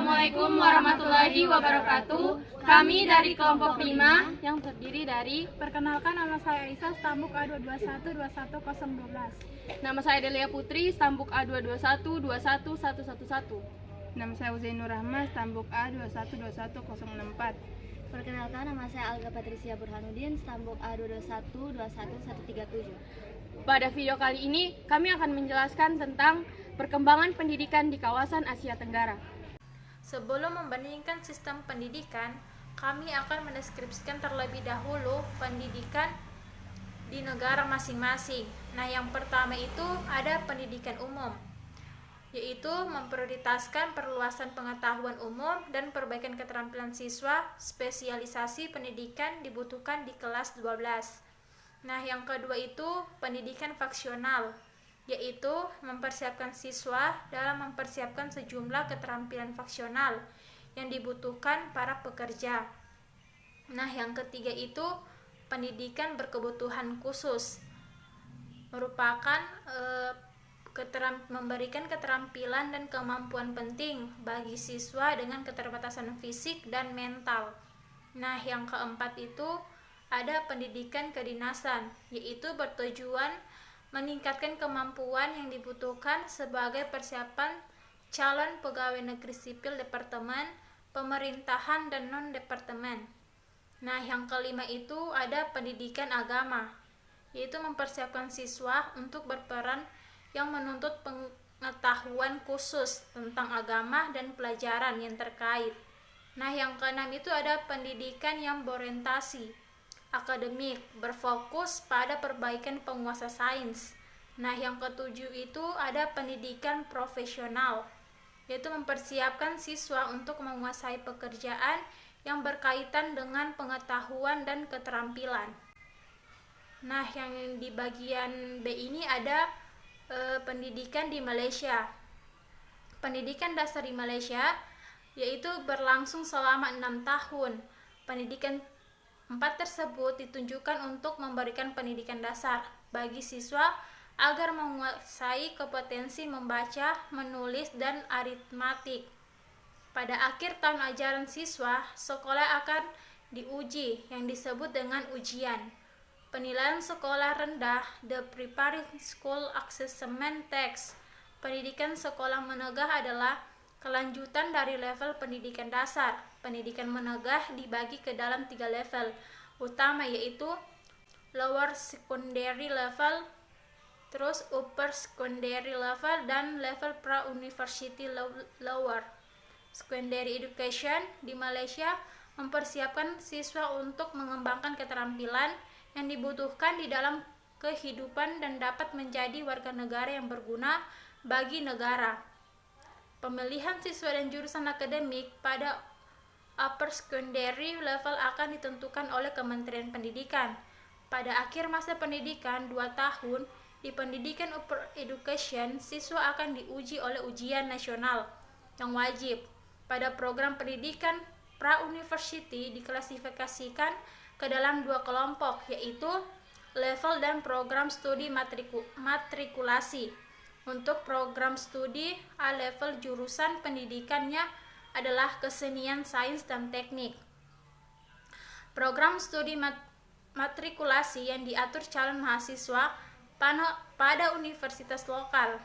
Assalamualaikum warahmatullahi wabarakatuh. Kami dari kelompok 5 yang terdiri dari Perkenalkan, nama saya Aisyah, stambuk A221-21012. nama saya Delia Putri, stambuk A221-21111. Nama saya Uzainur Rahma, stambuk A2121064. Perkenalkan, nama saya Alga Patricia Burhanuddin, stambuk A221-21137. Pada video kali ini, kami akan menjelaskan tentang perkembangan pendidikan di kawasan Asia Tenggara. Sebelum membandingkan sistem pendidikan, kami akan mendeskripsikan terlebih dahulu pendidikan di negara masing-masing. Nah, yang pertama itu ada pendidikan umum, yaitu memprioritaskan perluasan pengetahuan umum dan perbaikan keterampilan siswa. Spesialisasi pendidikan dibutuhkan di kelas 12. Nah, yang kedua itu pendidikan faksional, yaitu mempersiapkan siswa dalam mempersiapkan sejumlah keterampilan faksional yang dibutuhkan para pekerja. Nah, yang ketiga itu pendidikan berkebutuhan khusus, merupakan memberikan keterampilan dan kemampuan penting bagi siswa dengan keterbatasan fisik dan mental. Nah, yang keempat itu ada pendidikan kedinasan, yaitu bertujuan meningkatkan kemampuan yang dibutuhkan sebagai persiapan calon pegawai negeri sipil departemen, pemerintahan, dan non-departemen. Nah, yang kelima itu ada pendidikan agama, yaitu mempersiapkan siswa untuk berperan yang menuntut pengetahuan khusus tentang agama dan pelajaran yang terkait. Nah, yang keenam itu ada pendidikan yang berorientasi akademik, berfokus pada perbaikan penguasa sains. Nah, yang ketujuh itu ada pendidikan profesional, yaitu mempersiapkan siswa untuk menguasai pekerjaan yang berkaitan dengan pengetahuan dan keterampilan. Nah, yang di bagian B ini ada pendidikan di Malaysia. Pendidikan dasar di Malaysia yaitu berlangsung selama 6 tahun. Pendidikan 4 tersebut ditunjukkan untuk memberikan pendidikan dasar bagi siswa agar menguasai kompetensi membaca, menulis, dan aritmatik. Pada akhir tahun ajaran siswa, sekolah akan diuji yang disebut dengan ujian. Penilaian sekolah rendah, the Preparing School Assessment Test. Pendidikan sekolah menengah adalah kelanjutan dari level pendidikan dasar. Pendidikan menengah dibagi ke dalam 3 level utama, yaitu lower secondary level, terus upper secondary level, dan level pra-university lower secondary education. Di Malaysia mempersiapkan siswa untuk mengembangkan keterampilan yang dibutuhkan di dalam kehidupan dan dapat menjadi warga negara yang berguna bagi negara. Pemilihan siswa dan jurusan akademik pada upper secondary level akan ditentukan oleh Kementerian Pendidikan. Pada akhir masa pendidikan 2 tahun, di pendidikan upper education, siswa akan diuji oleh ujian nasional yang wajib. Pada program pendidikan pra-university diklasifikasikan ke dalam 2 kelompok, yaitu level dan program studi matrikulasi. Untuk program studi A level, jurusan pendidikannya adalah kesenian, sains, dan teknik. Program studi matrikulasi yang diatur calon mahasiswa pada universitas lokal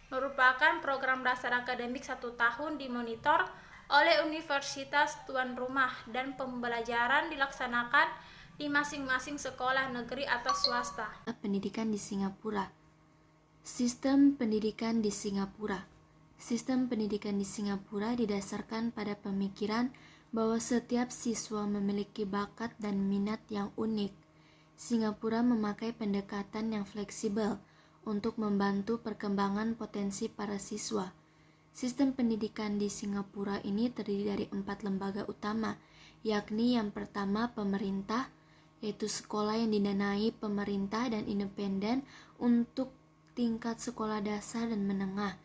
merupakan program dasar akademik 1 tahun dimonitor oleh universitas tuan rumah dan pembelajaran dilaksanakan di masing-masing sekolah negeri atau swasta. Pendidikan di Singapura. Sistem pendidikan di Singapura. Sistem pendidikan di Singapura didasarkan pada pemikiran bahwa setiap siswa memiliki bakat dan minat yang unik. Singapura memakai pendekatan yang fleksibel untuk membantu perkembangan potensi para siswa. Sistem pendidikan di Singapura ini terdiri dari 4 lembaga utama, yakni yang pertama pemerintah, yaitu sekolah yang didanai pemerintah dan independen untuk tingkat sekolah dasar dan menengah.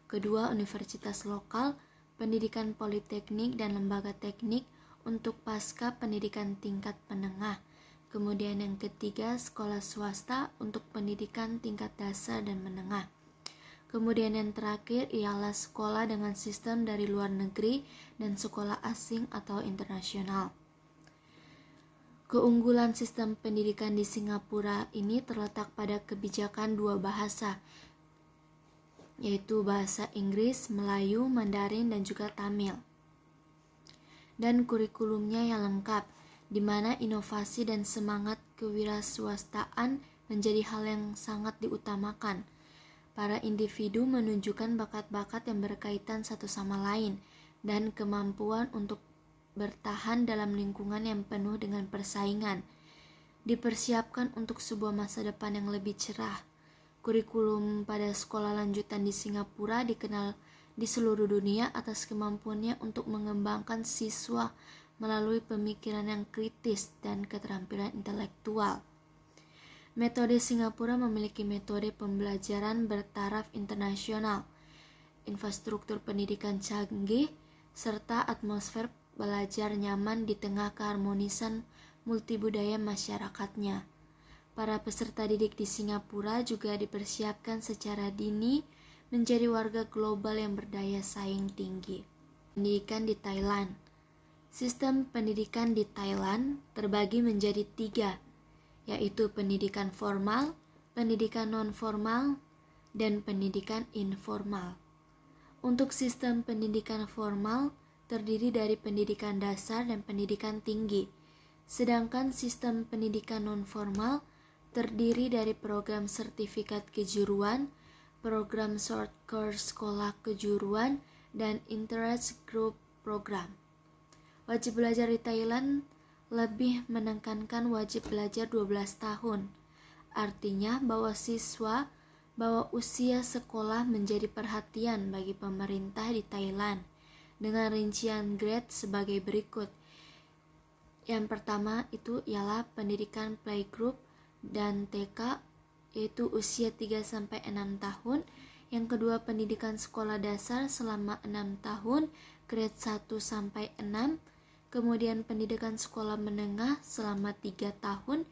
Kedua, universitas lokal, pendidikan politeknik dan lembaga teknik untuk pasca pendidikan tingkat menengah. Kemudian yang ketiga, sekolah swasta untuk pendidikan tingkat dasar dan menengah. Kemudian yang terakhir ialah sekolah dengan sistem dari luar negeri dan sekolah asing atau internasional. Keunggulan sistem pendidikan di Singapura ini terletak pada kebijakan dua bahasa, yaitu bahasa Inggris, Melayu, Mandarin, dan juga Tamil. Dan kurikulumnya yang lengkap, di mana inovasi dan semangat kewirausahaan menjadi hal yang sangat diutamakan. Para individu menunjukkan bakat-bakat yang berkaitan satu sama lain dan kemampuan untuk bertahan dalam lingkungan yang penuh dengan persaingan. Dipersiapkan untuk sebuah masa depan yang lebih cerah. Kurikulum pada sekolah lanjutan di Singapura dikenal di seluruh dunia atas kemampuannya untuk mengembangkan siswa melalui pemikiran yang kritis dan keterampilan intelektual. Metode Singapura memiliki metode pembelajaran bertaraf internasional, infrastruktur pendidikan canggih, serta atmosfer belajar nyaman di tengah keharmonisan multibudaya masyarakatnya. Para peserta didik di Singapura juga dipersiapkan secara dini menjadi warga global yang berdaya saing tinggi. Pendidikan di Thailand. Sistem pendidikan di Thailand terbagi menjadi 3, yaitu pendidikan formal, pendidikan non-formal, dan pendidikan informal. Untuk sistem pendidikan formal terdiri dari pendidikan dasar dan pendidikan tinggi, sedangkan sistem pendidikan non-formal terdiri dari program sertifikat kejuruan, program short course sekolah kejuruan, dan interest group program. Wajib belajar di Thailand lebih menekankan wajib belajar 12 tahun. Artinya bahwa usia sekolah menjadi perhatian bagi pemerintah di Thailand dengan rincian grade sebagai berikut. Yang pertama itu ialah pendidikan playgroup dan TK, yaitu usia 3-6 tahun. Yang kedua pendidikan sekolah dasar selama 6 tahun, grade 1-6. Kemudian pendidikan sekolah menengah selama 3 tahun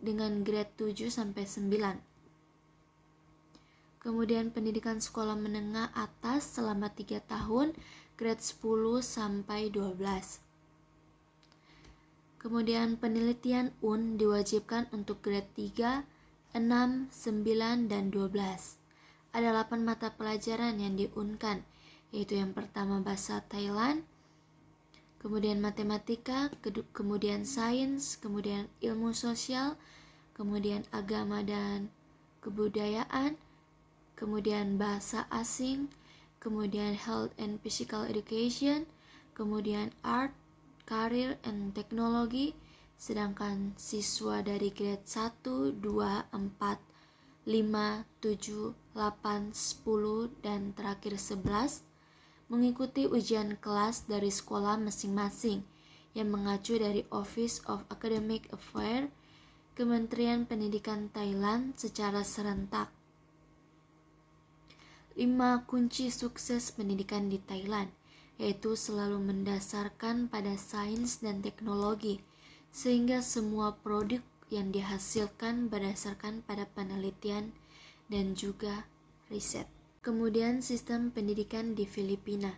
dengan grade 7-9. Kemudian pendidikan sekolah menengah atas selama 3 tahun, grade 10-12. Kemudian penelitian UN diwajibkan untuk grade 3, 6, 9, dan 12. Ada 8 mata pelajaran yang diunkan, yaitu yang pertama bahasa Thailand, kemudian matematika, kemudian sains, kemudian ilmu sosial, kemudian agama dan kebudayaan, kemudian bahasa asing, kemudian health and physical education, kemudian art, career and teknologi. Sedangkan siswa dari grade 1, 2, 4, 5, 7, 8, 10, dan terakhir 11 mengikuti ujian kelas dari sekolah masing-masing yang mengacu dari Office of Academic Affairs Kementerian Pendidikan Thailand secara serentak. 5 kunci sukses pendidikan di Thailand, yaitu selalu mendasarkan pada sains dan teknologi, sehingga semua produk yang dihasilkan berdasarkan pada penelitian dan juga riset. Kemudian sistem pendidikan di Filipina.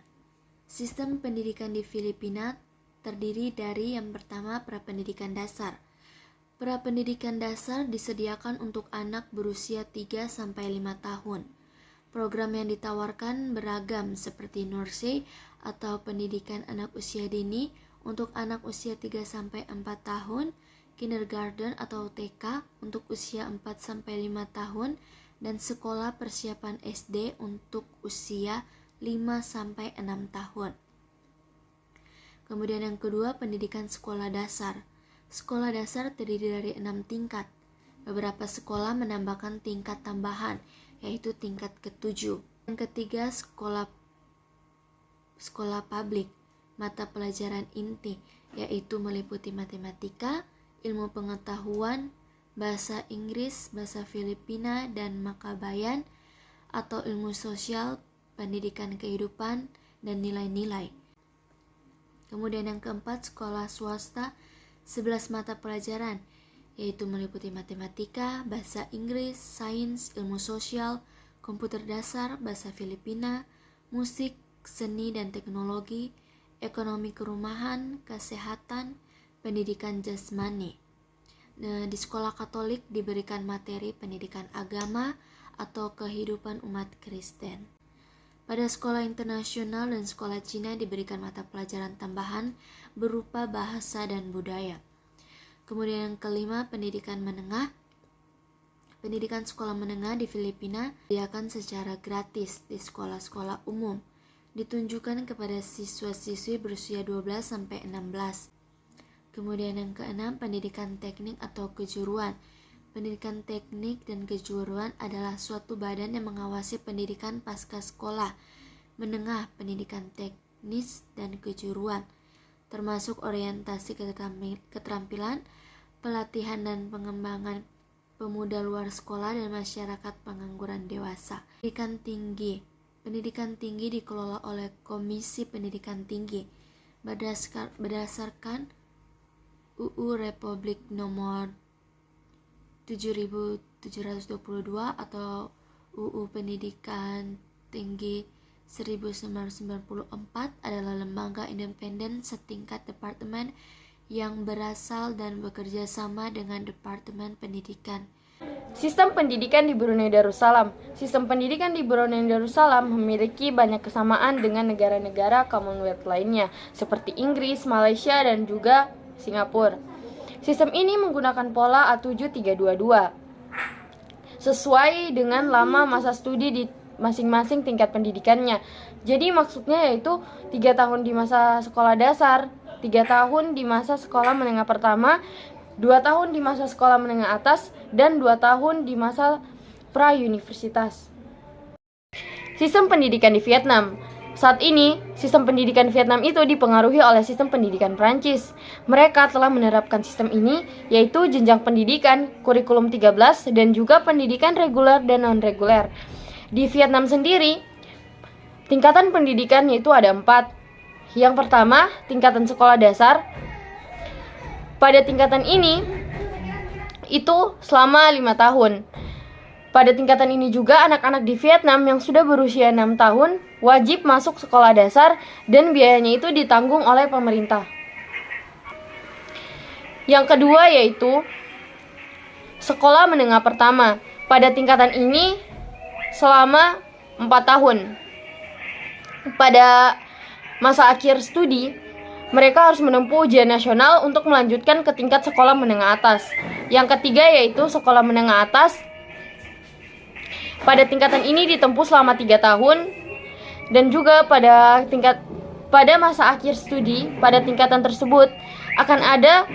Sistem pendidikan di Filipina terdiri dari yang pertama prapendidikan dasar. Prapendidikan dasar disediakan untuk anak berusia 3-5 tahun. Program yang ditawarkan beragam seperti Nursey atau pendidikan anak usia dini untuk anak usia 3-4 tahun, kindergarten atau TK untuk usia 4-5 tahun, dan sekolah persiapan SD untuk usia 5-6 tahun. Kemudian yang kedua, pendidikan sekolah dasar. Sekolah dasar terdiri dari 6 tingkat. Beberapa sekolah menambahkan tingkat tambahan, yaitu tingkat ke-7. Yang ketiga, sekolah publik. Mata pelajaran inti, yaitu meliputi matematika, ilmu pengetahuan, bahasa Inggris, bahasa Filipina, dan makabayan, atau ilmu sosial, pendidikan kehidupan, dan nilai-nilai. Kemudian yang keempat, sekolah swasta, 11 mata pelajaran, yaitu meliputi matematika, bahasa Inggris, sains, ilmu sosial, komputer dasar, bahasa Filipina, musik, seni dan teknologi, ekonomi kerumahan, kesehatan, pendidikan jasmani. Di sekolah Katolik diberikan materi pendidikan agama atau kehidupan umat Kristen. Pada sekolah internasional dan sekolah Cina diberikan mata pelajaran tambahan berupa bahasa dan budaya. Kemudian yang kelima, pendidikan menengah. Pendidikan sekolah menengah di Filipina disediakan secara gratis di sekolah-sekolah umum. Ditunjukkan kepada siswa-siswi berusia 12-16. Kemudian yang keenam, pendidikan teknik atau kejuruan. Pendidikan teknik dan kejuruan adalah suatu badan yang mengawasi pendidikan pasca sekolah menengah, pendidikan teknis dan kejuruan, termasuk orientasi keterampilan, pelatihan dan pengembangan pemuda luar sekolah dan masyarakat pengangguran dewasa. Pendidikan tinggi dikelola oleh Komisi Pendidikan Tinggi berdasarkan UU Republik Nomor 7722 atau UU Pendidikan Tinggi 1994 adalah lembaga independen setingkat departemen yang berasal dan bekerja sama dengan Departemen Pendidikan. Sistem pendidikan di Brunei Darussalam. Sistem pendidikan di Brunei Darussalam memiliki banyak kesamaan dengan negara-negara Commonwealth lainnya, seperti Inggris, Malaysia, dan juga Singapura. Sistem ini menggunakan pola A7322 sesuai dengan lama masa studi di masing-masing tingkat pendidikannya. Jadi maksudnya yaitu 3 tahun di masa sekolah dasar, 3 tahun di masa sekolah menengah pertama, 2 tahun di masa sekolah menengah atas, dan 2 tahun di masa pra-universitas. Sistem pendidikan di Vietnam. Saat ini, sistem pendidikan Vietnam itu dipengaruhi oleh sistem pendidikan Prancis. Mereka telah menerapkan sistem ini, yaitu jenjang pendidikan, kurikulum 13, dan juga pendidikan reguler dan non-reguler. Di Vietnam sendiri, tingkatan pendidikan yaitu ada 4. Yang pertama, tingkatan sekolah dasar. Pada tingkatan ini, itu selama 5 tahun. Pada tingkatan ini juga anak-anak di Vietnam yang sudah berusia 6 tahun wajib masuk sekolah dasar dan biayanya itu ditanggung oleh pemerintah. Yang kedua yaitu sekolah menengah pertama. Pada tingkatan ini selama 4 tahun. Pada masa akhir studi, mereka harus menempuh ujian nasional untuk melanjutkan ke tingkat sekolah menengah atas. Yang ketiga yaitu sekolah menengah atas. Pada tingkatan ini ditempuh selama 3 tahun dan juga pada masa akhir studi pada tingkatan tersebut akan ada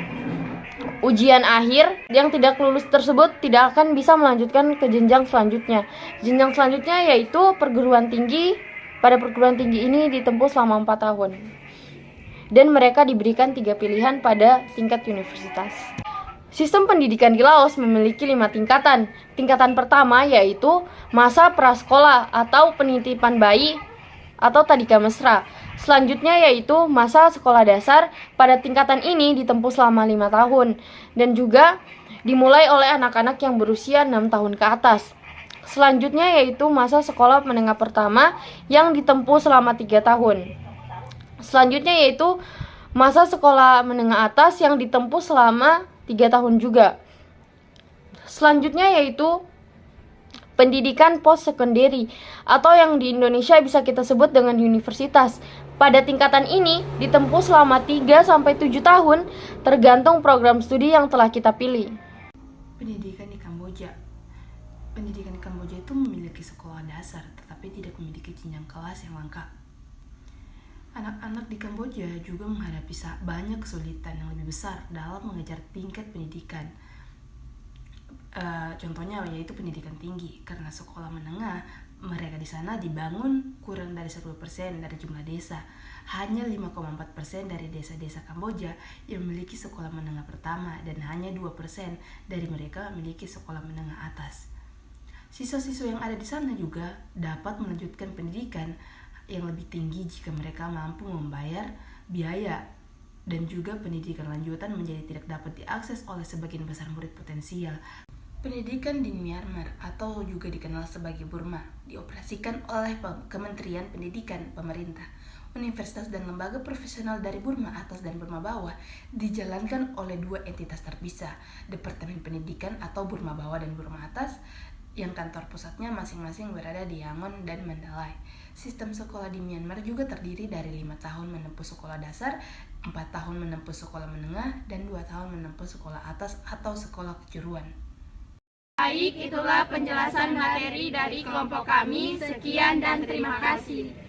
ujian akhir. Yang tidak lulus tersebut tidak akan bisa melanjutkan ke jenjang selanjutnya. Jenjang selanjutnya yaitu perguruan tinggi. Pada perguruan tinggi ini ditempuh selama 4 tahun. Dan mereka diberikan 3 pilihan pada tingkat universitas. Sistem pendidikan di Laos memiliki 5 tingkatan. Tingkatan pertama yaitu masa prasekolah atau penitipan bayi atau tadika mesra. Selanjutnya yaitu masa sekolah dasar. Pada tingkatan ini ditempuh selama 5 tahun dan juga dimulai oleh anak-anak yang berusia 6 tahun ke atas. Selanjutnya yaitu masa sekolah menengah pertama yang ditempuh selama 3 tahun. Selanjutnya yaitu masa sekolah menengah atas yang ditempuh selama 3 tahun juga. Selanjutnya yaitu pendidikan post-secondary atau yang di Indonesia bisa kita sebut dengan universitas. Pada tingkatan ini ditempuh selama 3-7 tahun tergantung program studi yang telah kita pilih. Pendidikan di Kamboja. Pendidikan di Kamboja itu memiliki sekolah dasar tetapi tidak memiliki jenjang kelas yang lengkap. Anak-anak di Kamboja juga menghadapi banyak kesulitan yang lebih besar dalam mengejar tingkat pendidikan. Contohnya yaitu pendidikan tinggi, karena sekolah menengah mereka di sana dibangun kurang dari 10% dari jumlah desa. Hanya 5,4% dari desa-desa Kamboja yang memiliki sekolah menengah pertama dan hanya 2% dari mereka memiliki sekolah menengah atas. Siswa-siswa yang ada di sana juga dapat melanjutkan pendidikan yang lebih tinggi jika mereka mampu membayar biaya, dan juga pendidikan lanjutan menjadi tidak dapat diakses oleh sebagian besar murid potensial. Pendidikan di Myanmar atau juga dikenal sebagai Burma dioperasikan oleh Kementerian Pendidikan pemerintah. Universitas dan lembaga profesional dari Burma Atas dan Burma Bawah dijalankan oleh dua entitas terpisah, Departemen Pendidikan atau Burma Bawah dan Burma Atas, yang kantor pusatnya masing-masing berada di Yangon dan Mandalay. Sistem sekolah di Myanmar juga terdiri dari 5 tahun menempuh sekolah dasar, 4 tahun menempuh sekolah menengah, dan 2 tahun menempuh sekolah atas atau sekolah kejuruan. Baik, itulah penjelasan materi dari kelompok kami. Sekian dan terima kasih.